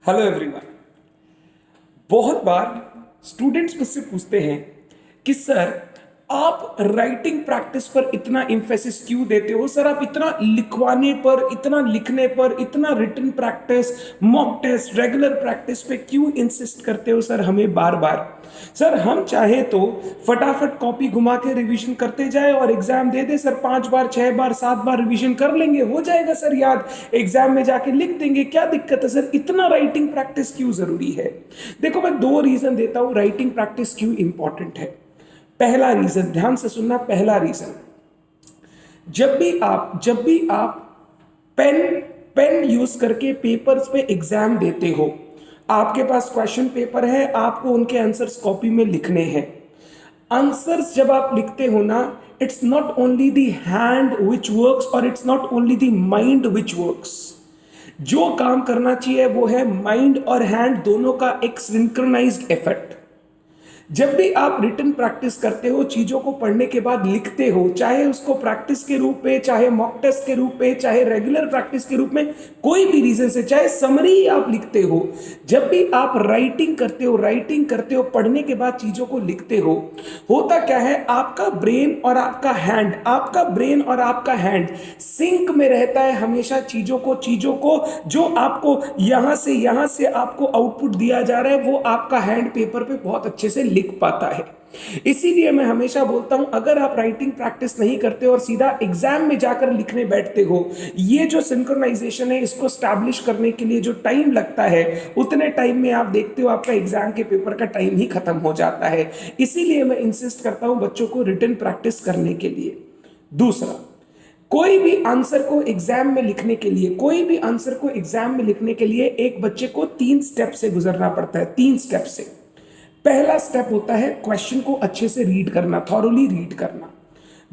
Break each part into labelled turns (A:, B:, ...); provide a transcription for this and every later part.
A: Hello everyone. बहुत बार students मुझसे पूछते हैं कि सर आप राइटिंग प्रैक्टिस पर इतना इम्फेसिस क्यों देते हो। सर आप इतना लिखवाने पर, इतना लिखने पर, इतना written practice, mock test, regular practice पे क्यों इंसिस्ट करते हो सर हमें बार बार। सर हम चाहे तो फटाफट कॉपी घुमा के रिवीजन करते जाए और एग्जाम दे दे सर। 5 बार, 6 बार, 7 बार रिवीजन कर लेंगे, हो जाएगा सर याद। एग्जाम में जाके लिख देंगे, क्या दिक्कत है सर। इतना राइटिंग प्रैक्टिस क्यों जरूरी है। देखो मैं 2 रीजन देता हूं राइटिंग प्रैक्टिस क्यों इंपॉर्टेंट है। पहला रीजन, ध्यान से सुनना। पहला रीजन, जब भी आप पेन पेन यूज करके पेपर्स पे एग्जाम देते हो, आपके पास क्वेश्चन पेपर है, आपको उनके आंसर्स कॉपी में लिखने हैं। आंसर्स जब आप लिखते हो ना, it's not only the hand which works और it's not only the mind which works. जो काम करना चाहिए वो है माइंड और हैंड दोनों का एक सिंक्रोनाइज्ड एफर्ट। जब भी आप रिटन प्रैक्टिस करते हो, चीजों को पढ़ने के बाद लिखते हो, चाहे उसको प्रैक्टिस के रूप में, चाहे मॉक टेस्ट के रूप में, चाहे रेगुलर प्रैक्टिस के रूप में, कोई भी रीजन से, चाहे समरी आप लिखते हो, जब भी आप राइटिंग करते हो, पढ़ने के बाद चीजों को लिखते हो, होता क्या है, आपका ब्रेन और आपका हैंड सिंक में रहता है हमेशा। चीजों को जो आपको यहां से आपको आउटपुट दिया जा रहा है, वो आपका हैंड पेपर पे बहुत अच्छे से लिख पाता है। इसीलिए मैं हमेशा बोलता हूं, अगर आप राइटिंग प्रैक्टिस नहीं करते और सीधा एग्जाम में जाकर लिखने बैठते हो, ये जो सिंक्रोनाइजेशन है, इसको स्टैब्लिश करने के लिए जो टाइम लगता है, उतने टाइम में आप देखते हो आपका एग्जाम के पेपर का टाइम ही खत्म हो जाता है। इसीलिए मैं इंसिस्ट करता हूं बच्चों को रिटन प्रैक्टिस करने के लिए। दूसरा, कोई भी आंसर को एग्जाम में लिखने के लिए एक बच्चे को 3 स्टेप से गुजरना पड़ता है। 3 स्टेप से। पहला स्टेप होता है क्वेश्चन को अच्छे से रीड करना, थॉरोली रीड करना।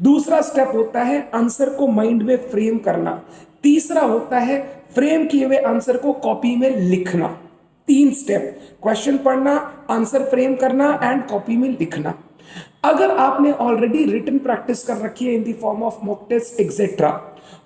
A: दूसरा स्टेप होता है आंसर को माइंड में फ्रेम करना। तीसरा होता है फ्रेम किए हुए आंसर को कॉपी में लिखना। 3 स्टेप, क्वेश्चन पढ़ना, आंसर फ्रेम करना एंड कॉपी में लिखना। अगर आपने ऑलरेडी रिटन प्रैक्टिस कर रखी है in the form of mock test etcetera,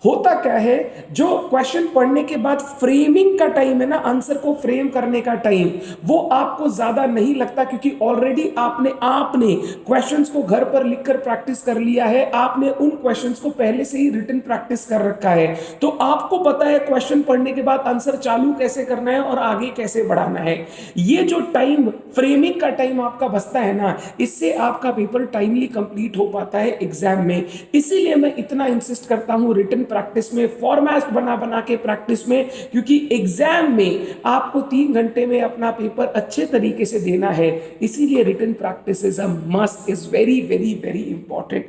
A: होता क्या है, जो क्वेश्चन पढ़ने के बाद फ्रेमिंग का टाइम है ना, आंसर को फ्रेम करने का टाइम, वो आपको ज्यादा नहीं लगता, क्योंकि ऑलरेडी आपने क्वेश्चंस को घर पर लिखकर प्रैक्टिस कर लिया है। आपने उन क्वेश्चंस को पहले से ही रिटन प्रैक्टिस कर रखा है, तो आपको पता है क्वेश्चन पढ़ने के बाद आंसर चालू कैसे करना है और आगे कैसे बढ़ाना है। ये जो टाइम, फ्रेमिंग का टाइम आपका बचता है ना, इससे आपका पेपर टाइमली कंप्लीट हो पाता है एग्जाम में। इसीलिए मैं इतना इंसिस्ट करता हूं रिटन प्रैक्टिस में, फॉर्मेट बना के प्रैक्टिस में, क्योंकि एग्जाम में आपको 3 घंटे में अपना पेपर अच्छे तरीके से देना है। इसीलिए written practice is a must, is very very very important.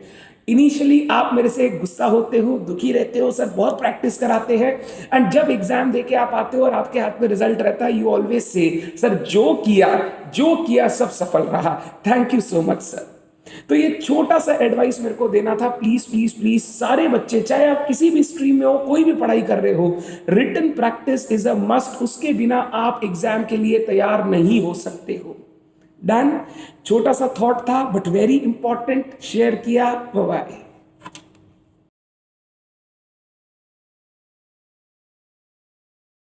A: Initially आप मेरे से गुस्सा होते हो, दुखी रहते हो, सर बहुत प्रैक्टिस कराते हैं, एंड जब एग्जाम देके आप आते हो और आपके हाथ में रिजल्ट रहता है, यू ऑलवेज से सर जो किया सब सफल रहा। Thank you so much sir. तो ये छोटा सा एडवाइस मेरे को देना था। प्लीज प्लीज प्लीज सारे बच्चे, चाहे आप किसी भी स्ट्रीम में हो, कोई भी पढ़ाई कर रहे हो, written practice is a must. उसके बिना आप एग्जाम के लिए तैयार नहीं हो सकते हो। डन। छोटा सा थॉट था बट वेरी इंपॉर्टेंट, शेयर किया। बाय।